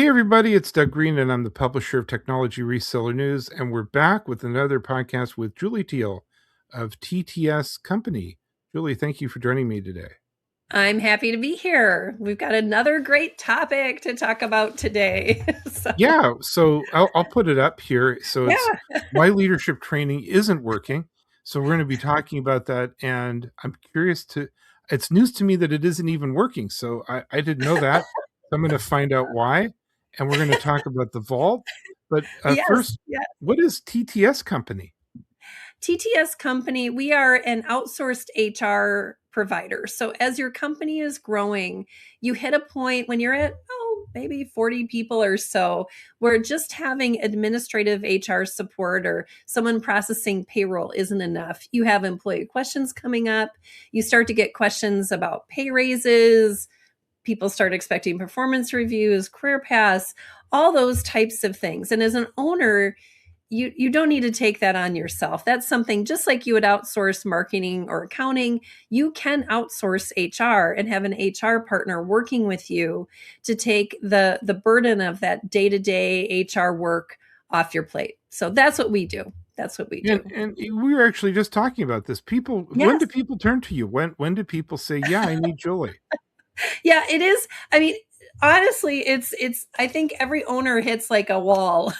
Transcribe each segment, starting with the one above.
Hey, everybody, it's Doug Green, and I'm the publisher of Technology Reseller News. And we're back with another podcast with Julie Thiel of TTS Company. Julie, thank you for joining me today. I'm happy to be here. We've got another great topic to talk about today. So I'll put it up here. So it's Yeah. why leadership training isn't working. So we're going to be talking about that. And I'm it's news to me that it isn't even working. So I didn't know that. I'm going to find out why. And we're going to talk about the vault. But Yes. first, Yeah. what is TTS Company? TTS Company, we are an outsourced HR provider. So as your company is growing, you hit a point when you're at, maybe 40 people or so, where just having administrative HR support or someone processing payroll isn't enough. You have employee questions coming up. You start to get questions about pay raises. People start expecting performance reviews, career paths, all those types of things. And as an owner, you don't need to take that on yourself. That's something just like you would outsource marketing or accounting, you can outsource HR and have an HR partner working with you to take the burden of that day-to-day HR work off your plate. So that's what we do. That's what we do. And we were actually just talking about this. When Yes. do people turn to you? When do people say, "Yeah, I need Julie"? Yeah, it is. I mean, honestly, it's I think every owner hits like a wall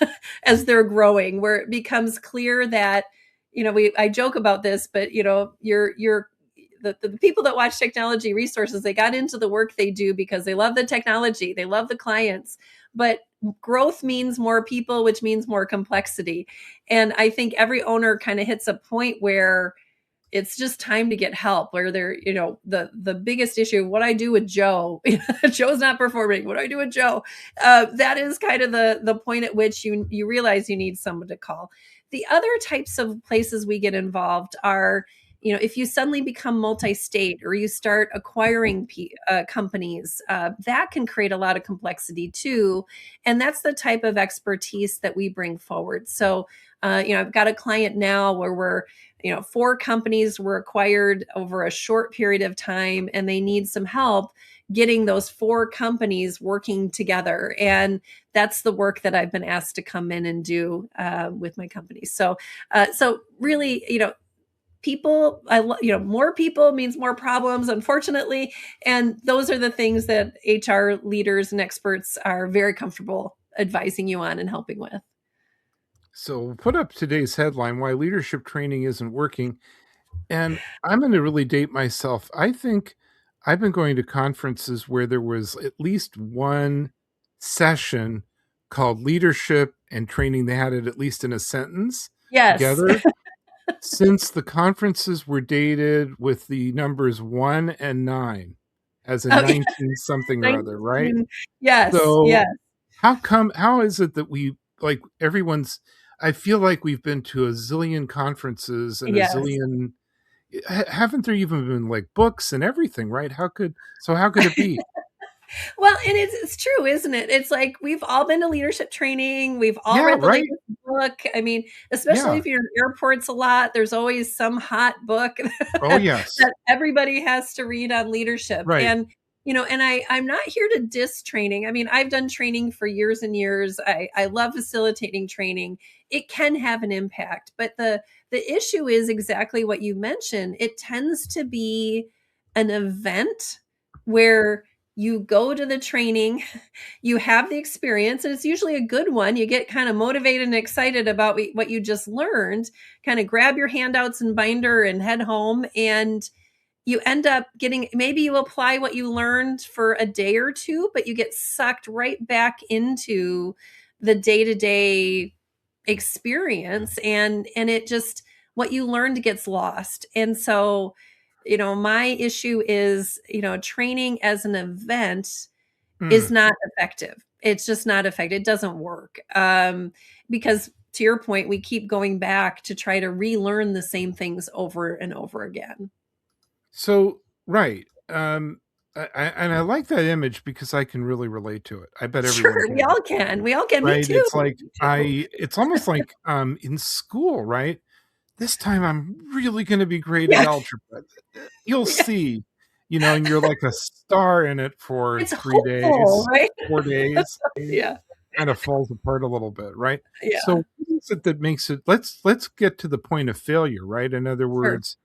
as they're growing where it becomes clear that, I joke about this, but you're the people that watch Technology Resources, they got into the work they do because they love the technology, they love the clients, but growth means more people, which means more complexity. And I think every owner kind of hits a point where it's just time to get help, where they're, the biggest issue, what I do with Joe, Joe's not performing, what do I do with Joe? That is kind of the point at which you realize you need someone to call. The other types of places we get involved are, if you suddenly become multi-state or you start acquiring companies, that can create a lot of complexity too. And that's the type of expertise that we bring forward. So, I've got a client now where we're, 4 companies were acquired over a short period of time, and they need some help getting those 4 companies working together. And that's the work that I've been asked to come in and do with my company. So really, people, more people means more problems, unfortunately. And those are the things that HR leaders and experts are very comfortable advising you on and helping with. So we'll put up today's headline: Why leadership training isn't working. And I'm going to really date myself. I think I've been going to conferences where there was at least one session called leadership and training. They had it at least in a sentence Yes. together, since the conferences were dated with the numbers 1 and 9 as in Oh, yeah. 19 something or other, right? 19. Yes. So Yes. how is it that we, like, everyone's, I feel like we've been to a zillion conferences and a Yes. zillion, haven't there even been like books and everything, right? How could it be? Well, and it's true, isn't it? It's like we've all been to leadership training. We've all Yeah, read the right. latest book. I mean, especially Yeah. if you're in airports a lot, there's always some hot book Oh, yes. that everybody has to read on leadership. Right. And I'm not here to diss training. I mean, I've done training for years and years. I love facilitating training. It can have an impact, but the issue is exactly what you mentioned. It tends to be an event where you go to the training, you have the experience, and it's usually a good one. You get kind of motivated and excited about what you just learned, kind of grab your handouts and binder and head home. And you end up getting, maybe you apply what you learned for a day or two, but you get sucked right back into the day-to-day experience. And it just, what you learned gets lost. And so, my issue is, training as an event is Mm. not effective. It's just not effective. It doesn't work. Because to your point, we keep going back to try to relearn the same things over and over again. So, right. And I like that image because I can really relate to it. I bet everyone Sure, we can. all can. We all can. Me Right? too. It's like Me too. it's almost like in school, right? This time I'm really going to be great at Yeah. algebra. You'll Yeah. see. and you're like a star in it for It's 3 hopeful, days, right? 4 days, Yeah, kind of falls apart a little bit, right? yeah, So what is it that makes it let's get to the point of failure, right? In other sure, words,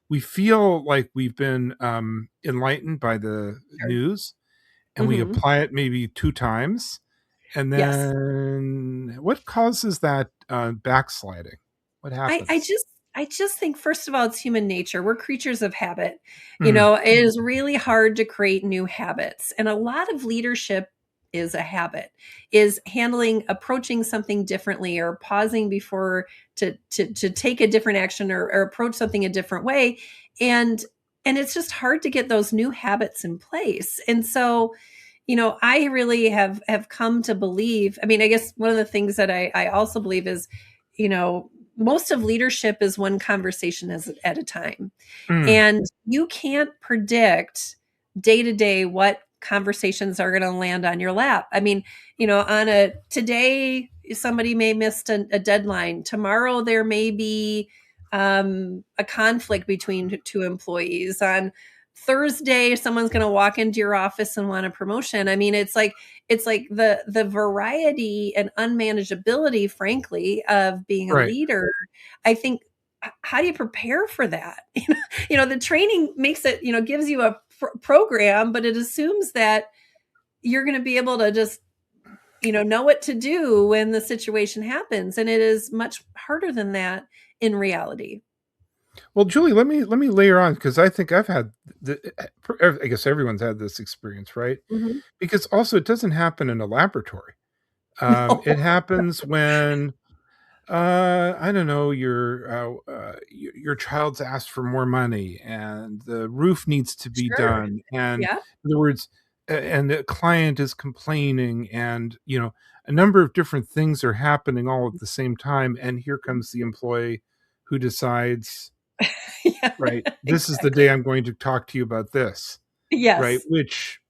we feel like we've been enlightened by the sure. news, and we Mhm. apply it maybe 2 times, and Yes. then what causes that backsliding? What I I happens? just I just think first of all, it's human nature. We're creatures of habit. Mm, It is really hard to create new habits. And a lot of leadership is a habit, is approaching something differently or pausing before to take a different action or approach something a different way. And and it's just hard to get those new habits in place. And so, I really have come to believe. I mean, I guess one of the things that I also believe is, you know, most of leadership is one conversation at a time. mm, And you can't predict day to day what conversations are going to land on your lap. I mean, on a today, somebody may miss a deadline. Tomorrow, there may be a conflict between two employees. On Thursday, someone's going to walk into your office and want a promotion. I mean, it's like the variety and unmanageability, frankly, of being a right. leader. I think, how do you prepare for that? The training makes it, gives you a program, but it assumes that you're going to be able to just, know what to do when the situation happens. And it is much harder than that in reality. Well, Julie, let me layer on because I think I've had I guess everyone's had this experience, right? Mhm. Because also it doesn't happen in a laboratory. It No. happens when I don't know, your child's asked for more money, and the roof needs to be Sure. done, and Yeah. in other words, and the client is complaining, and a number of different things are happening all at the same time, and here comes the employee who decides, Yeah. right, this is the day Exactly. I'm going to talk to you about this, right? Yes. Which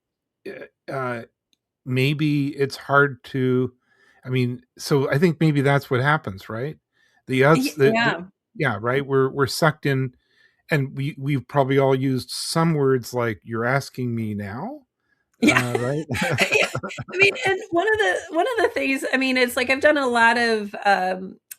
uh, maybe it's hard to, I mean, so I think maybe that's what happens, right? The us the Yeah. yeah, right? We're sucked in, and we've probably all used some words like "you're asking me now," Yeah. right? Yeah. I mean, and one of the things, I mean, it's like I've done a lot of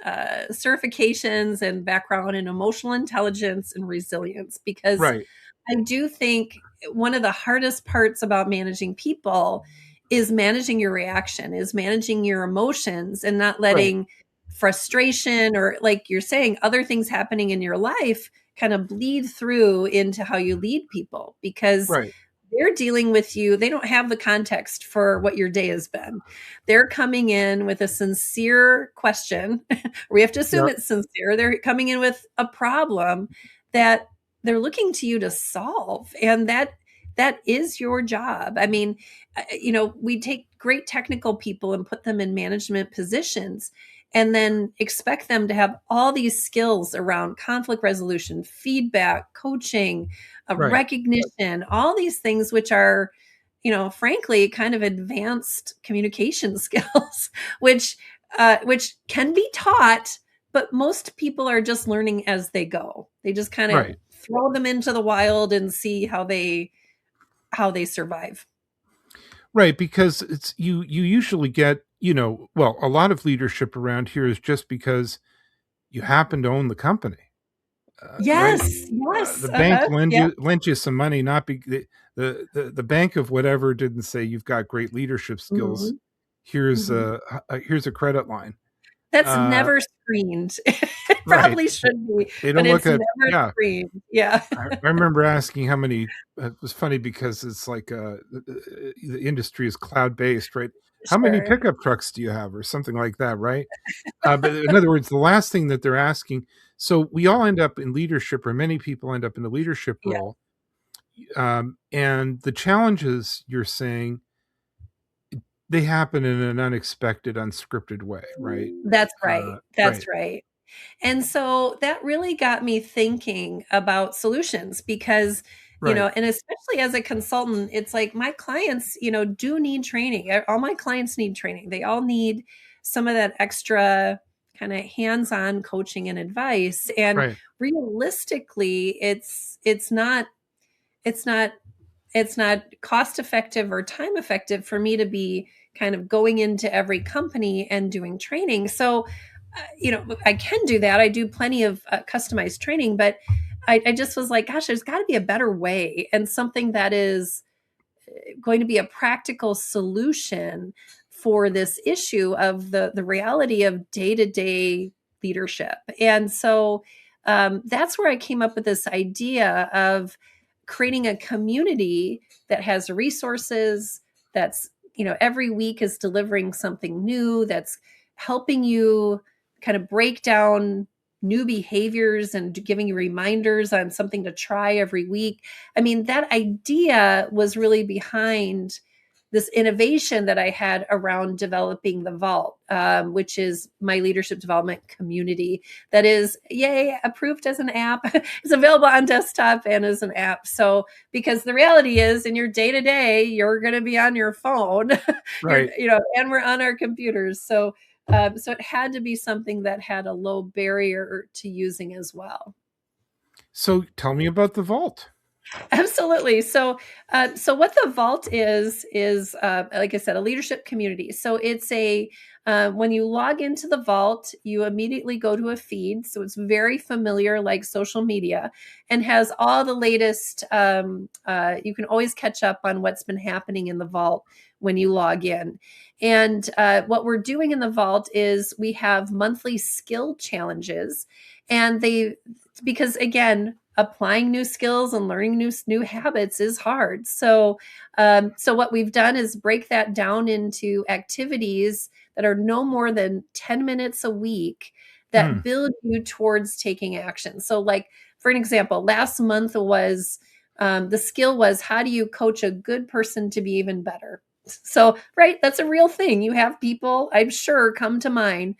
certifications and background in emotional intelligence and resilience because Right, I do think one of the hardest parts about managing people is managing your reaction, is managing your emotions and not right, letting frustration or, like you're saying, other things happening in your life kind of bleed through into how you lead people because right, they're dealing with you. They don't have the context for what your day has been. They're coming in with a sincere question. We have to assume yep, it's sincere. They're coming in with a problem that they're looking to you to solve. And that is your job. I mean, we take great technical people and put them in management positions and then expect them to have all these skills around conflict resolution, feedback, coaching, right, recognition, all these things which are, frankly, kind of advanced communication skills, which can be taught, but most people are just learning as they go. They just kind of right, throw them into the wild and see how they survive. right, because you usually get, well, a lot of leadership around here is just because you happen to own the company. Right? Yes, yes, The bank uh-huh, yeah, lent you some money, not be the bank of whatever didn't say you've got great leadership skills. mhm, Here's mhm. here's a credit line. That's Uh, never screened. It right. probably should be, They but don't look it's at, never yeah. screened. Yeah. I remember asking how many. It was funny because it's like the industry is cloud based, right? How many Sure. pickup trucks do you have, or something like that, right? But in other words, the last thing that they're asking. So we all end up in leadership, or many people end up in a leadership Yeah. role. And the challenges you're saying, they happen in an unexpected, unscripted way, right? That's right. That's Right, right. And so that really got me thinking about solutions because, right, and especially as a consultant, it's like my clients, do need training. All my clients need training. They all need some of that extra kind of hands-on coaching and advice. And right, realistically, it's not cost effective or time effective for me to be kind of going into every company and doing training. So, I can do that. I do plenty of customized training, but I just was like, gosh, there's got to be a better way and something that is going to be a practical solution for this issue of the reality of day-to-day leadership. And so that's where I came up with this idea of creating a community that has resources, that's, every week is delivering something new, that's helping you kind of break down new behaviors and giving you reminders on something to try every week. I mean, that idea was really behind this innovation that I had around developing the Vault, which is my leadership development community that is, yay, approved as an app. It's available on desktop and as an app. So, because the reality is in your day to day, you're going to be on your phone, Right. and we're on our computers. So it had to be something that had a low barrier to using as well. So tell me about the vault. Absolutely. So what the Vault is like I said, a leadership community. So it's a when you log into the Vault, you immediately go to a feed. So it's very familiar, like social media, and has all the latest. You can always catch up on what's been happening in the Vault when you log in. And what we're doing in the Vault is we have monthly skill challenges, and they because again applying new skills and learning new habits is hard. So what we've done is break that down into activities that are no more than 10 minutes a week that Mm. build you towards taking action. So, like for an example, last month was the skill was how do you coach a good person to be even better. So, right, that's a real thing. You have people, I'm sure, come to mind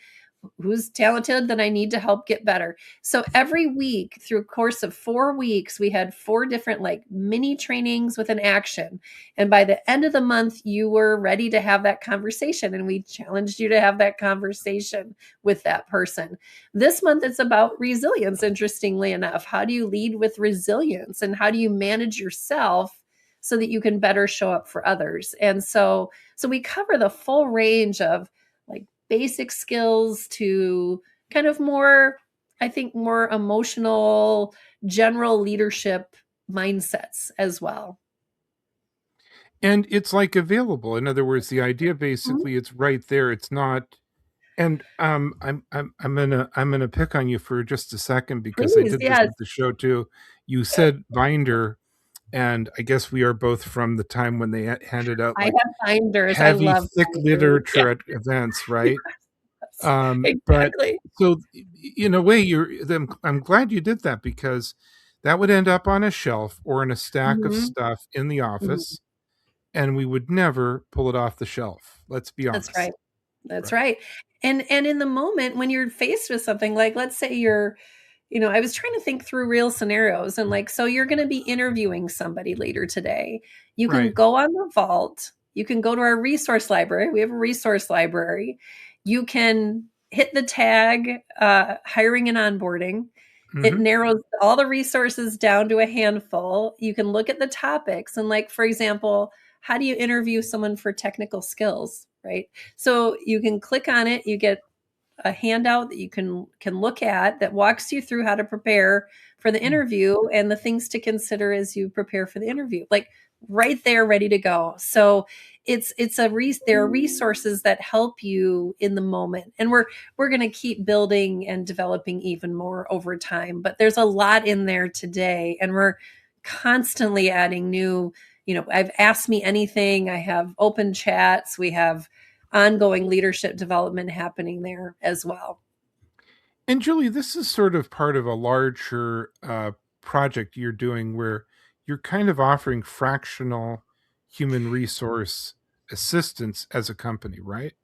who's talented that I need to help get better. So every week through a course of 4 weeks, we had 4 different like mini trainings with an action. And by the end of the month, you were ready to have that conversation. And we challenged you to have that conversation with that person. This month, it's about resilience, interestingly enough. How do you lead with resilience? And how do you manage yourself so that you can better show up for others? And so we cover the full range of like basic skills to kind of more, I think, more emotional, general leadership mindsets as well. And it's like available. In other words, the idea Mhm. basically it's right there. It's not. And I'm gonna pick on you for just a second because I Please, did this yes. at the show too. You said binder, and I guess we are both from the time when they handed out I like have binders. I heavy, love thick binders. literature at events, right? Yes, But exactly. so in a way, I'm glad you did that because that would end up on a shelf or in a stack of Mhm, stuff in the mhm. office, and we would never pull it off the shelf. Let's be That's right. honest. That's Right. right. And in the moment when you're faced with something like, let's say I was trying to think through real scenarios and like, so you're going to be interviewing somebody later today. You can Right. go on the Vault. You can go to our resource library. We have a resource library. You can hit the tag hiring and onboarding. It Hmm. narrows all the resources down to a handful. You can look at the topics and, like, for example, how do you interview someone for technical skills, right? So you can click on it. You get a handout that you can look at that walks you through how to prepare for the interview and the things to consider as you prepare for the interview, like right there ready to go. So there are resources that help you in the moment, and we're going to keep building and developing even more over time, but there's a lot in there today, and we're constantly adding new. I've asked me anything. I have open chats. We have ongoing leadership development happening there as well. And Julie, this is sort of part of a larger project you're doing where you're kind of offering fractional human resource assistance as a company, right?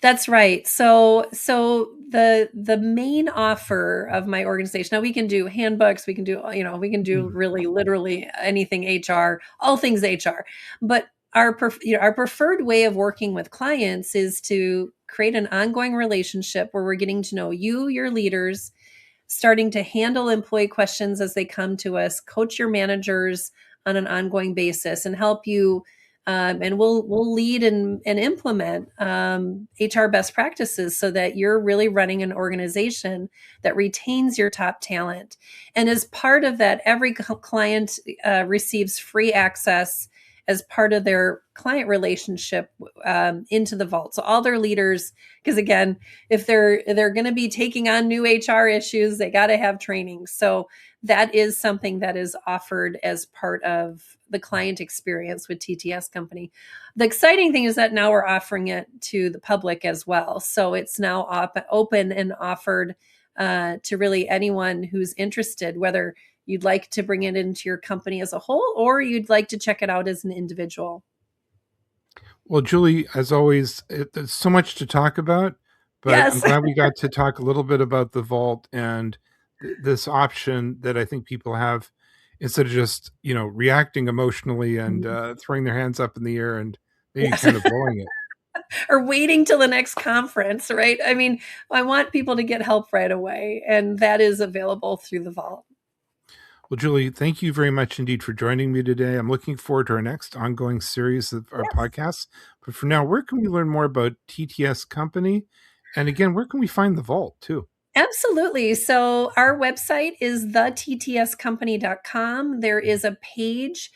That's right. So the main offer of my organization. Now we can do handbooks, we can do Mm. really literally anything HR, all things HR. But our preferred way of working with clients is to create an ongoing relationship where we're getting to know you, your leaders, starting to handle employee questions as they come to us, coach your managers on an ongoing basis and help you. And we'll lead and implement HR best practices so that you're really running an organization that retains your top talent. And as part of that, every client receives free access as part of their client relationship into the vault. So all their leaders, because again, if they're going to be taking on new HR issues, they got to have training. So that is something that is offered as part of the client experience with TTS Company. The exciting thing is that now we're offering it to the public as well. So it's now open and offered to really anyone who's interested, whether you'd like to bring it into your company as a whole or you'd like to check it out as an individual. Well, Julie, as always, there's so much to talk about, but I'm Yes. glad we got to talk a little bit about the vault and this option that I think people have instead of just, reacting emotionally and throwing their hands up in the air and maybe Yes. kind of blowing it. Or waiting till the next conference, right? I mean, I want people to get help right away, and that is available through the vault. Well, Julie, thank you very much indeed for joining me today. I'm looking forward to our next ongoing series of our Yes. podcasts. But for now, where can we learn more about TTS Company? And again, where can we find the vault too? Absolutely. So our website is thettscompany.com. There is a page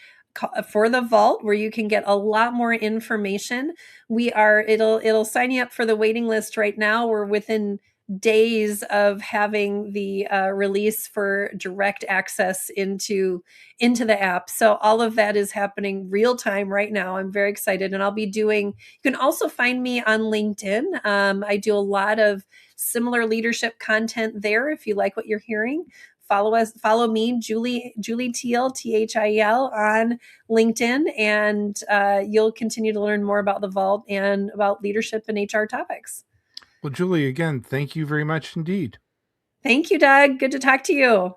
for the vault where you can get a lot more information. It'll sign you up for the waiting list right now. We're within days of having the release for direct access into the app. So all of that is happening real time right now. I'm very excited, and I'll be doing. You can also find me on LinkedIn. I do a lot of similar leadership content there. If you like what you're hearing, follow me, Julie Thiel, Thiel, on LinkedIn, and you'll continue to learn more about the vault and about leadership and HR topics. Well, Julie, again, thank you very much indeed. Thank you, Doug. Good to talk to you.